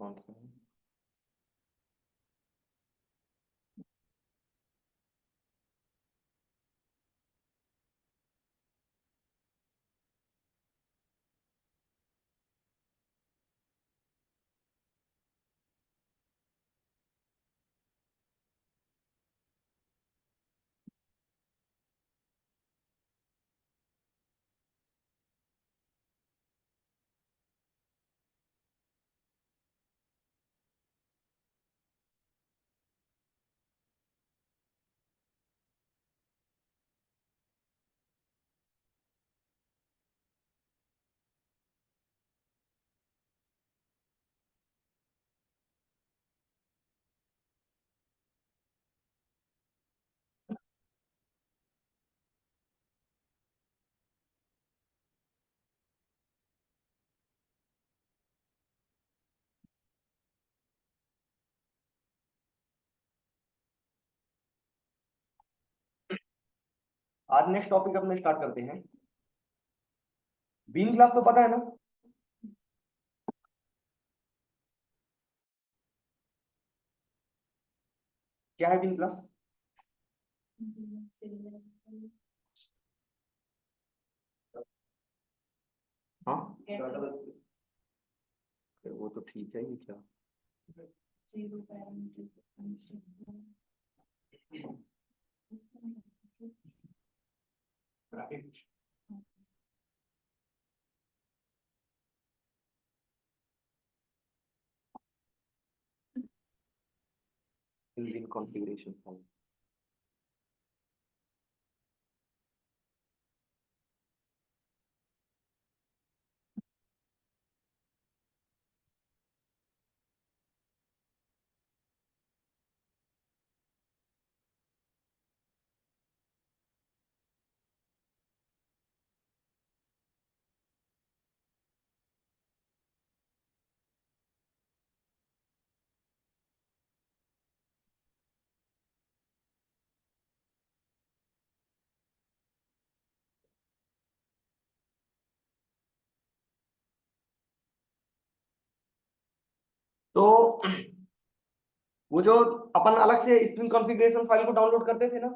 कौन सा है? आज नेक्स्ट टॉपिक अपने स्टार्ट करते हैं। बीन क्लास तो पता है ना? क्या है बीन क्लास? हाँ, वो तो ठीक है। ये क्या? Built-in configuration file। तो वो जो अपन अलग से स्प्रिंग कॉन्फ़िगरेशन फाइल को डाउनलोड करते थे ना,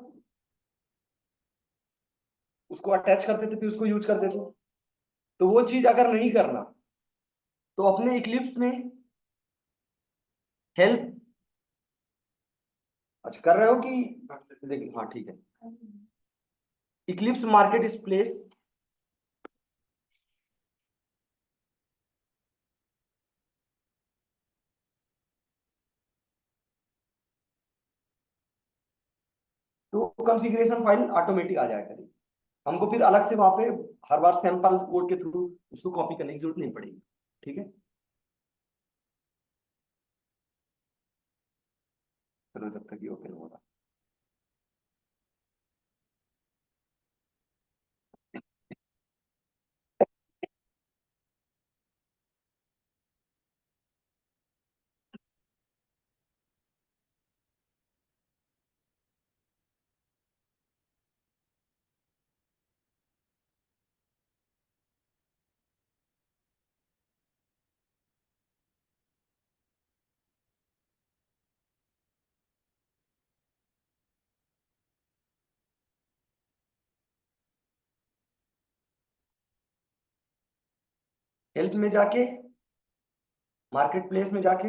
उसको अटैच करते थे फिर उसको यूज करते थे। तो वो चीज अगर नहीं करना तो अपने इक्लिप्स में हेल्प। अच्छा, कर रहे हो कि देखिए? हाँ ठीक है। इक्लिप्स मार्केट स्प्लेस तो कॉन्फ़िगरेशन फाइल ऑटोमेटिक आ जाएगा। हमको फिर अलग से वहां पे हर बार सैंपल कोड के थ्रू उसको कॉपी करने की जरूरत नहीं पड़ेगी। ठीक है, चलो जब तक ये ओपन हो रहा। हेल्प में जाके, मार्केट प्लेस में जाके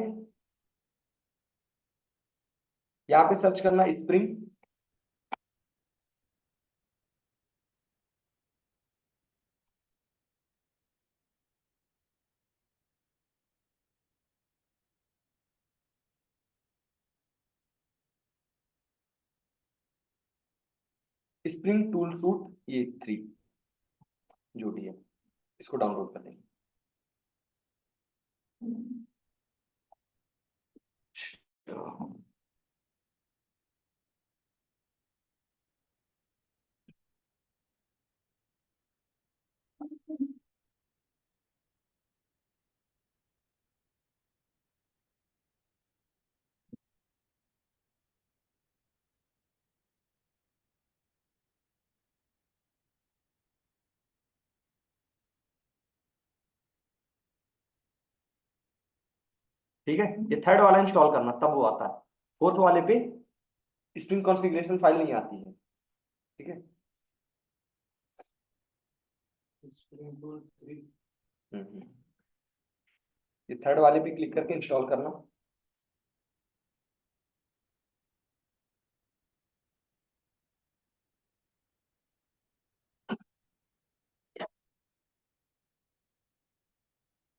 यहाँ पे सर्च करना स्प्रिंग। स्प्रिंग टूल सूट ये 3 जो भी है, इसको डाउनलोड कर लेंगे। ठीक है, ये थर्ड वाला इंस्टॉल करना तब वो आता है, फोर्थ वाले पे स्प्रिंग कॉन्फ़िगरेशन फाइल नहीं आती है। ठीक है। हम्म। ये थर्ड वाले पे क्लिक करके इंस्टॉल करना।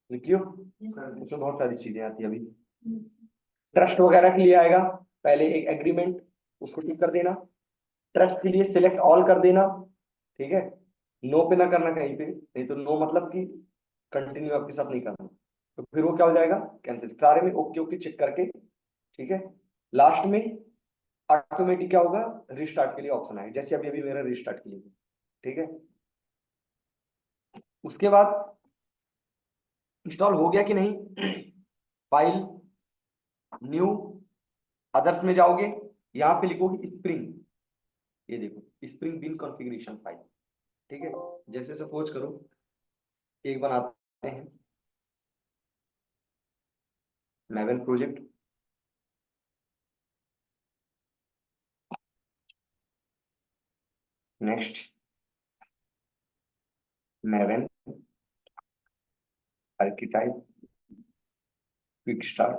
लिखियो, उसमें बहुत सारी चीजें आती है अभी। ट्रस्ट वगैरह के लिए आएगा, पहले एक एग्रीमेंट, उसको टिक कर देना। ट्रस्ट के लिए सिलेक्ट ऑल कर देना। ठीक है, नो पे ना करना कहीं पे, नहीं तो नो मतलब कि कंटिन्यू आपके साथ नहीं करना, तो फिर वो क्या हो जाएगा, कैंसिल। सारे में ओके ओके चेक करके, ठीक है, लास्ट में ऑटोमेटिक क्या होगा, रिस्टार्ट के लिए ऑप्शन आएगा, जैसे अभी अभी मेरा रिस्टार्ट के लिए। ठीक है, उसके बाद इंस्टॉल हो गया कि नहीं, फाइल, न्यू, अदर्स में जाओगे, यहाँ पे लिखोगे स्प्रिंग, ये देखो स्प्रिंग बिन कॉन्फ़िगरेशन फाइल। ठीक है, जैसे सपोज करो एक बनाते हैं, Maven project, next, Maven archetype, quick start,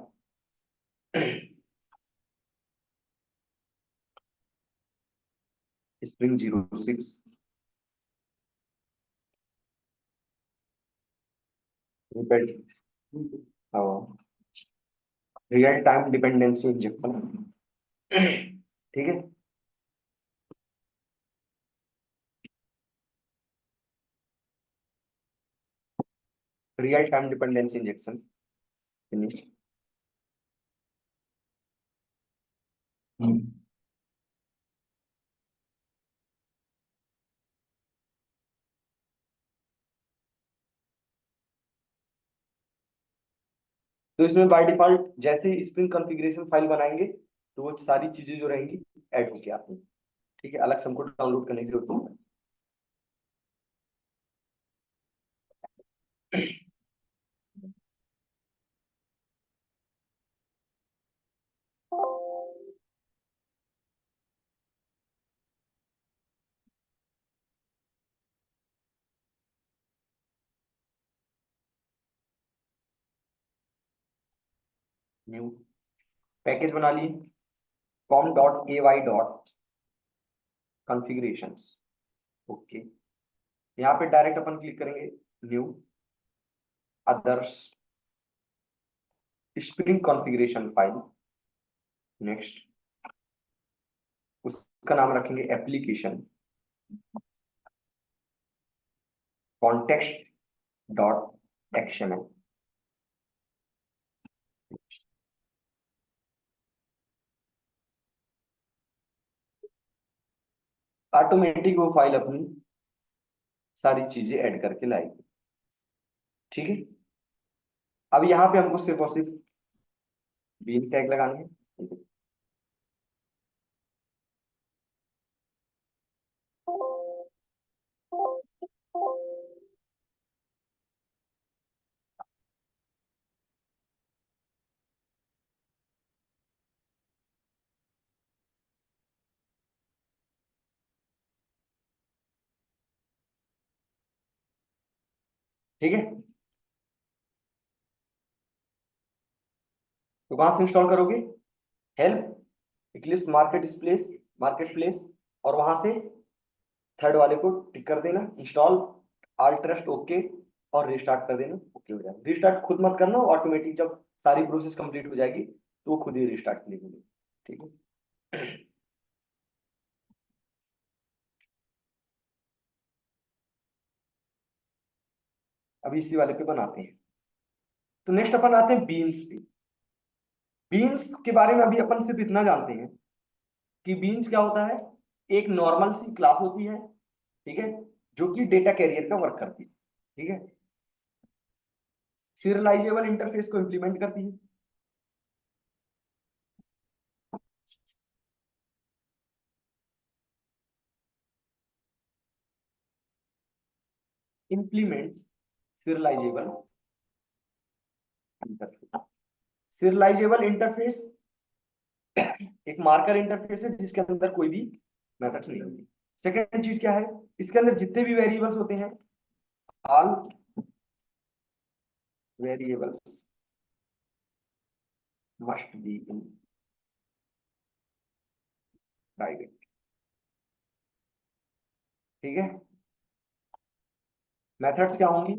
spring 06, real time dependency injection. ठीक है, real time dependency injection finish. तो इसमें बाय डिफॉल्ट जैसे ही स्प्रिंग कॉन्फ़िगरेशन फाइल बनाएंगे तो वो सारी चीजें जो रहेंगी ऐड होके आती हैं। ठीक है, अलग से हमको डाउनलोड करने की जरूरत नहीं है। न्यू पैकेज बना लिए, com dot A Y dot configurations. Okay, यहाँ पे डायरेक्ट अपन क्लिक करेंगे, new, others, spring configuration file, next, उसका नाम रखेंगे application, context dot XML. Automatic वो फाइल अपनी सारी चीजें ऐड करके लाएगी। ठीक है, अब यहाँ पे हमको सिर्फ और सिर्फ बीन टैग लगाने हैं। ठीक है, तो कहां से इंस्टॉल करोगे, हेल्प, इक्लिप्स मार्केट प्लेस, और वहां से थर्ड वाले को टिक कर देना, इंस्टॉल, ऑल ट्रस्ट ओके, और रिस्टार्ट कर देना, ओके हो जाएगा। रिस्टार्ट खुद मत करना, ऑटोमेटिक जब सारी प्रोसेस कंप्लीट हो जाएगी तो वो खुद ही रिस्टार्ट के लिए बोलेगी। ठीक है, अब इसी वाले पे बनाते हैं। तो नेक्स्ट अपन आते हैं बीन्स पे। बीन्स के बारे में अभी अपन सिर्फ इतना जानते हैं कि बीन्स क्या होता है, एक नॉर्मल सी क्लास होती है, ठीक है, जो कि डेटा कैरियर का वर्क करती है। ठीक है, सीरियलाइजेबल इंटरफेस को इंप्लीमेंट करती है, implement serialisable interface, serialisable interface एक मार्कर इंटरफेस है जिसके अंदर कोई भी मेथड्स नहीं होती। सेकेंड चीज क्या है, इसके अंदर जितने भी वेरिएबल्स होते हैं, all variables must be in private. ठीक है, मेथड्स क्या होंगी,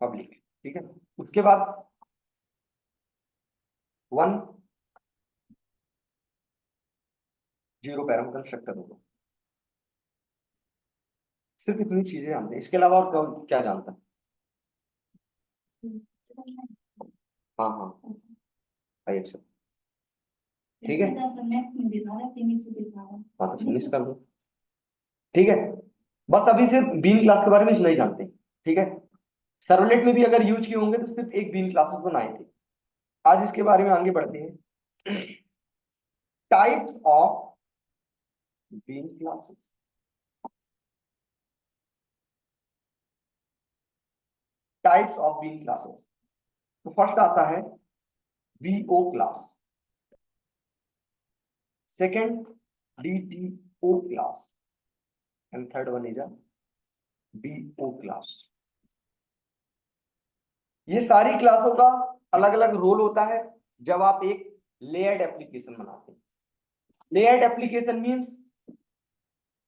पब्लिक। ठीक है, उसके बाद वन जीरो पैरम कंस्ट्रक्टर होगा। सिर्फ इतनी चीजें जानते हैं, इसके अलावा और क्या जानता है? हाँ हाँ, आइए अच्छा। ठीक है, हाँ तो फिनिश कर दो। ठीक है, बस अभी सिर्फ बीन क्लास के बारे में नहीं जानते। ठीक है, सर्वलेट में भी अगर यूज किए होंगे तो सिर्फ एक बीन क्लासेस बनाए थे। आज इसके बारे में आगे बढ़ते हैं। Types of bean classes. Types of bean classes, तो फर्स्ट आता है VO class, second DTO class, and third one is a BO class. ये सारी क्लासों का अलग अलग रोल होता है जब आप एक लेयर्ड एप्लीकेशन बनाते हैं। लेयर्ड एप्लीकेशन मींस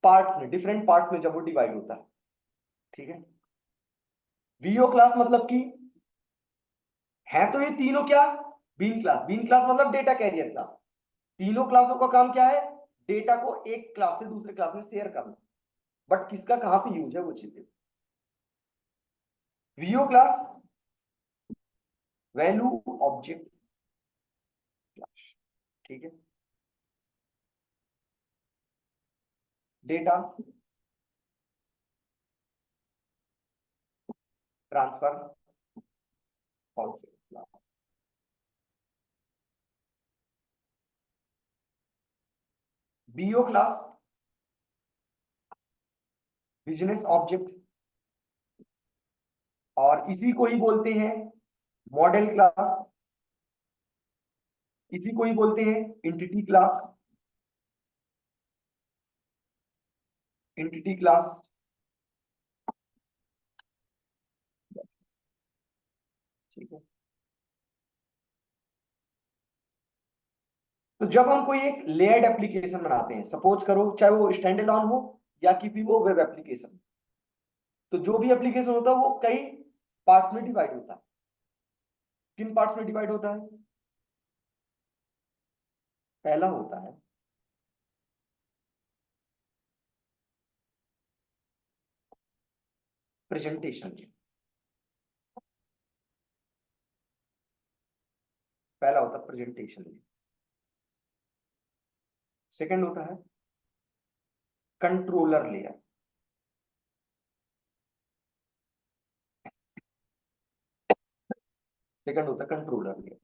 पार्ट्स में, डिफरेंट पार्ट्स में जब वो डिवाइड होता है। ठीक है, वीओ क्लास मतलब कि है तो ये तीनों क्या, बीन क्लास। बीन क्लास मतलब डेटा कैरियर क्लास। तीनों क्लासों का काम क्या है, डेटा को एक क्लास से दूसरे क्लास में शेयर करना, बट किसका कहां पे यूज है वो चीजें। VO class value object class. ठीक है, data transfer object class. BO class business object, और इसी को ही बोलते हैं मॉडल क्लास, इसी को ही बोलते हैं एंटिटी क्लास। एंटिटी क्लास, ठीक है। तो जब हम कोई एक लेयर्ड एप्लीकेशन बनाते हैं, सपोज करो चाहे वो स्टैंड अलोन हो या कि भी वो वेब एप्लीकेशन, तो जो भी एप्लीकेशन होता है वो कई पार्ट्स में डिवाइड होता है। किन पार्ट्स में डिवाइड होता है? पहला होता है प्रेजेंटेशन। पहला होता है प्रेजेंटेशन। सेकंड होता है कंट्रोलर लेयर। सेकंड होता है controller layer,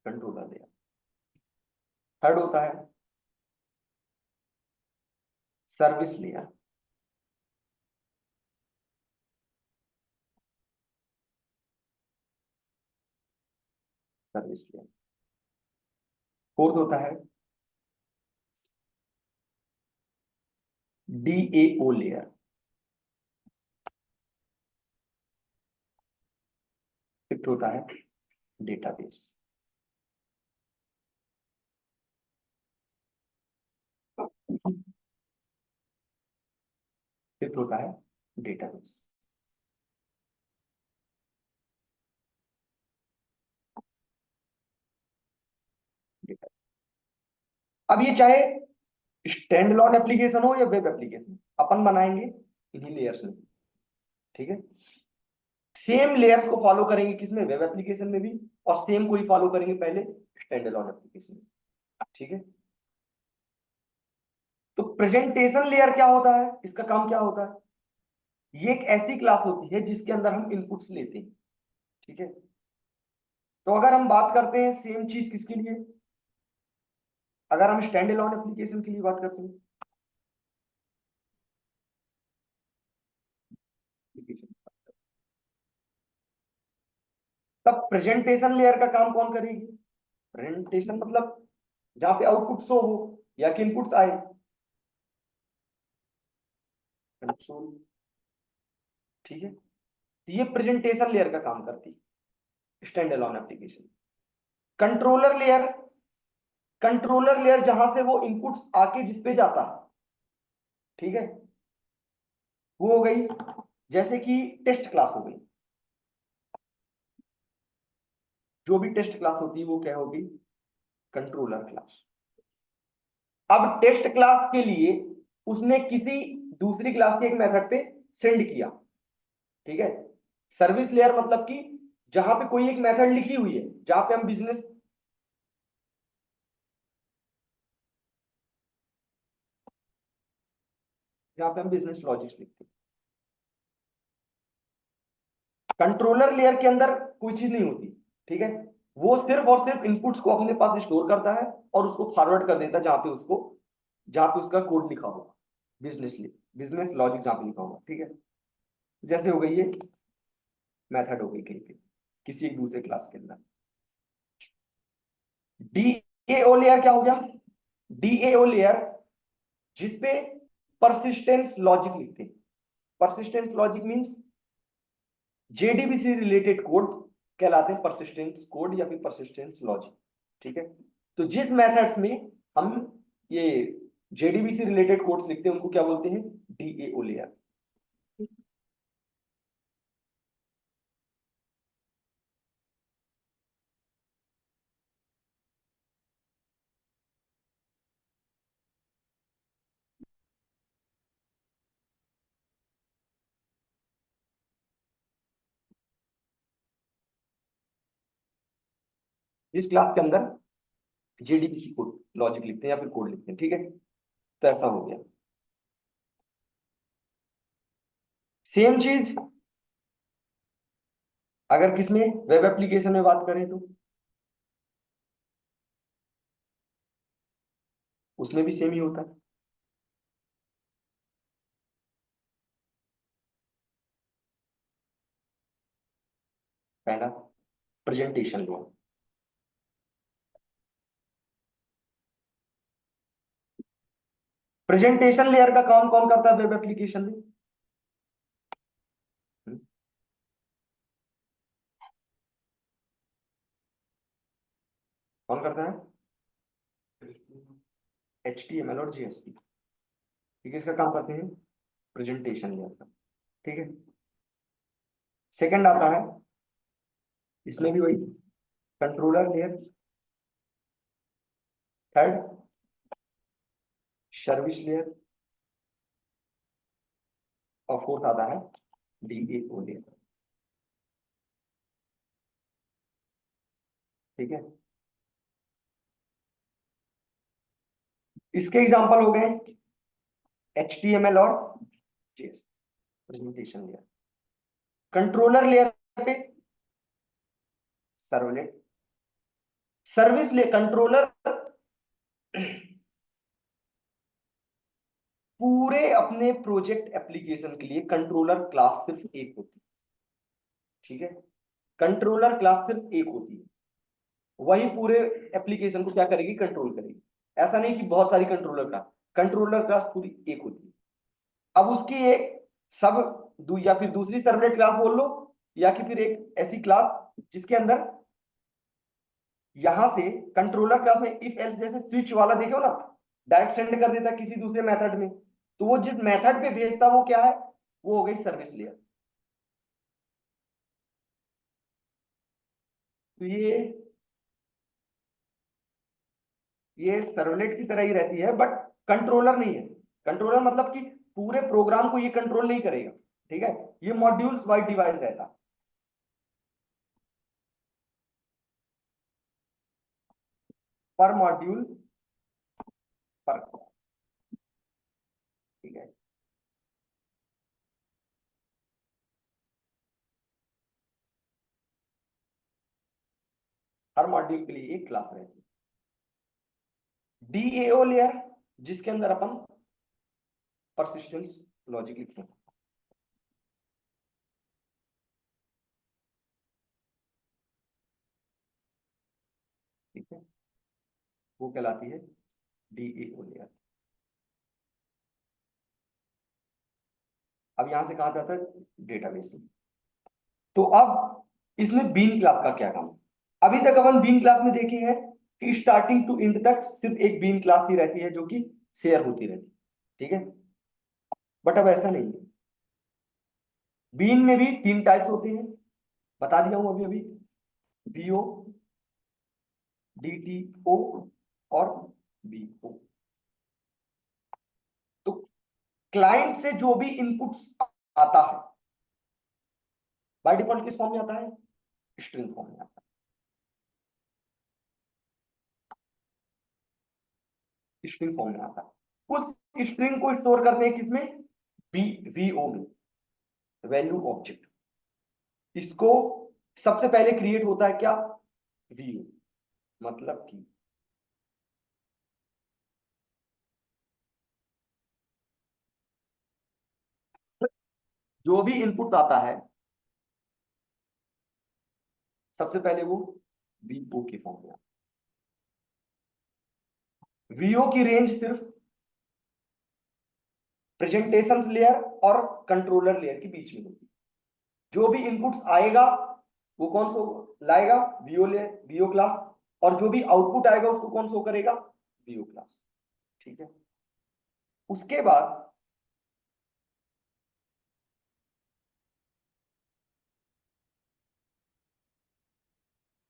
controller layer. Third होता है service layer. Service layer. Fourth होता है डीएओ लेयर। फिफ्थ होता है डेटाबेस। फिफ्थ होता है डेटाबेस। अब ये चाहे स्टैंड अलोन एप्लीकेशन हो या वेब एप्लीकेशन, अपन बनाएंगे इन्हीं लेयर्स में। ठीक है, सेम लेयर्स को फॉलो करेंगे किसमें, वेब एप्लीकेशन में भी, और सेम को ही फॉलो करेंगे पहले स्टैंड अलोन एप्लीकेशन में। ठीक है, तो प्रेजेंटेशन लेयर क्या होता है, इसका काम क्या होता है? ये एक ऐसी क्लास होती है जिसके अंदर हम इनपुट्स लेते हैं। ठीक है, तो अगर हम बात करते हैं सेम चीज किसके लिए, अगर हम स्टैंड अलोन एप्लीकेशन के लिए बात करते हैं, तब प्रेजेंटेशन लेयर का काम कौन करेगी। प्रेजेंटेशन मतलब जहां पे आउटपुट शो हो या कि इनपुट आए, कंसोल, ठीक है। तो ये प्रेजेंटेशन लेयर का काम करती है stand alone application. Controller layer, controller layer जहां से वो इनपुट्स आके जिस पे जाता है, ठीक है, वो हो गई जैसे कि टेस्ट क्लास हो गई, जो भी टेस्ट क्लास होती है वो क्या होगी, कंट्रोलर क्लास। अब टेस्ट क्लास के लिए उसने किसी दूसरी क्लास के एक मेथड पे सेंड किया, ठीक है। सर्विस लेयर मतलब कि जहां पे कोई एक मेथड लिखी हुई है, जहां पे हम बिजनेस, जहां पे हम बिजनेस लॉजिक्स लिखते हैं। कंट्रोलर लेयर के अंदर कोई चीज नहीं होती, ठीक है। वो सिर्फ और सिर्फ इनपुट्स को अपने पास स्टोर करता है और उसको फॉरवर्ड कर देता है जहां पे उसको, जहां पे उसका कोड लिखा होगा, बिजनेस लॉजिक जहां पे लिखा होगा, ठीक है। जैसे हो गई ये मेथड हो गई कहीं पे किसी एक दूसरे क्लास के अंदर। डीएओ लेयर क्या हो गया, डीएओ लेयर जिसपे परसिस्टेंस लॉजिक लिखते हैं। Persistence logic means JDBC related code कहलाते हैं परसिस्टेंस कोड या फिर परसिस्टेंस लॉजिक, ठीक है। तो जिस मेथड्स में हम ये जेडीबीसी रिलेटेड कोड्स लिखते हैं उनको क्या बोलते हैं, डीएओ लेयर। जिस क्लास के अंदर जेडीबीसी कोड लॉजिक लिखते हैं या फिर कोड लिखते हैं, ठीक है। तो ऐसा हो गया। सेम चीज अगर किसमें वेब एप्लीकेशन में बात करें तो उसमें भी सेम ही होता है। पहला प्रेजेंटेशन लेयर, प्रेजेंटेशन लेयर का काम कौन करता है वेब एप्लीकेशन में, कौन करता है, HTML और JSP, ठीक है, इसका काम करते हैं प्रेजेंटेशन लेयर का, ठीक है। सेकंड आता है, इसमें भी वही controller layer, third service layer, और फोर्थ आता है डीएओ लेयर, ठीक है। इसके एग्जांपल हो गए HTML और JS, presentation layer. Controller layer पे सर्वलेट, सर्विस लेयर, कंट्रोलर पूरे अपने प्रोजेक्ट एप्लीकेशन के लिए कंट्रोलर क्लास सिर्फ एक होती है, ठीक है। कंट्रोलर क्लास सिर्फ एक होती है, वही पूरे एप्लीकेशन को क्या करेगी, कंट्रोल करेगी। ऐसा नहीं कि बहुत सारी कंट्रोलर क्लास पूरी एक होती है। अब उसकी एक सब या फिर दूसरी सर्वलेट क्लास बोल लो, या कि फिर एक ऐसी क्लास जिसके अंदर यहां से कंट्रोलर क्लास में इफ एल्स जैसे स्विच वाला देखो ना, डायरेक्ट सेंड कर देता किसी दूसरे मेथड में, तो वो जिस मेथड पे भेजता वो क्या है, वो हो गई सर्विस लेयर। तो ये सर्वलेट की तरह ही रहती है बट कंट्रोलर नहीं है। कंट्रोलर मतलब कि पूरे प्रोग्राम को ये कंट्रोल नहीं करेगा, ठीक है। ये मॉड्यूल्स वाइज डिवाइस रहता है, पर मॉड्यूल पर, ठीक है। हर मॉड्यूल के लिए एक क्लास रहती है। डीएओ लेयर जिसके अंदर अपन परसिस्टेंस लॉजिक लिखते हैं। ठीक है, वो कहलाती है डीएओ लेयर। अब यहां से कहां पे आता है, डेटाबेस में। तो अब इसमें बीन क्लास का क्या काम है? अभी तक अपन बीन क्लास में देखे हैं कि स्टार्टिंग टू एंड तक सिर्फ एक बीन क्लास ही रहती है जो कि शेयर होती रहती है। ठीक है, बट अब ऐसा नहीं है। बीन में भी 3 टाइप्स होते हैं, बता दिया हूं अभी अभी, बीओ, डीटीओ और बीओ। तो क्लाइंट से जो भी इनपुट्स आता है बाय डिफॉल्ट किस फॉर्म में आता है, स्ट्रिंग फॉर्म में आता है, स्ट्रिंग फॉर्म में आता है। उस स्ट्रिंग को स्टोर करते हैं किसमें, वीओ में, वैल्यू ऑब्जेक्ट। इसको सबसे पहले क्रिएट होता है क्या, वीओ, मतलब कि जो भी इनपुट आता है सबसे पहले वो वीओ की फॉर्म में आता है। वीओ की रेंज सिर्फ प्रेजेंटेशन लेयर और कंट्रोलर लेयर के बीच में होती है। जो भी इनपुट्स आएगा वो कौन सा लाएगा, वीओ लेयर, वीओ क्लास। और जो भी आउटपुट आएगा उसको कौन शो करेगा, वीओ क्लास। ठीक है, उसके बाद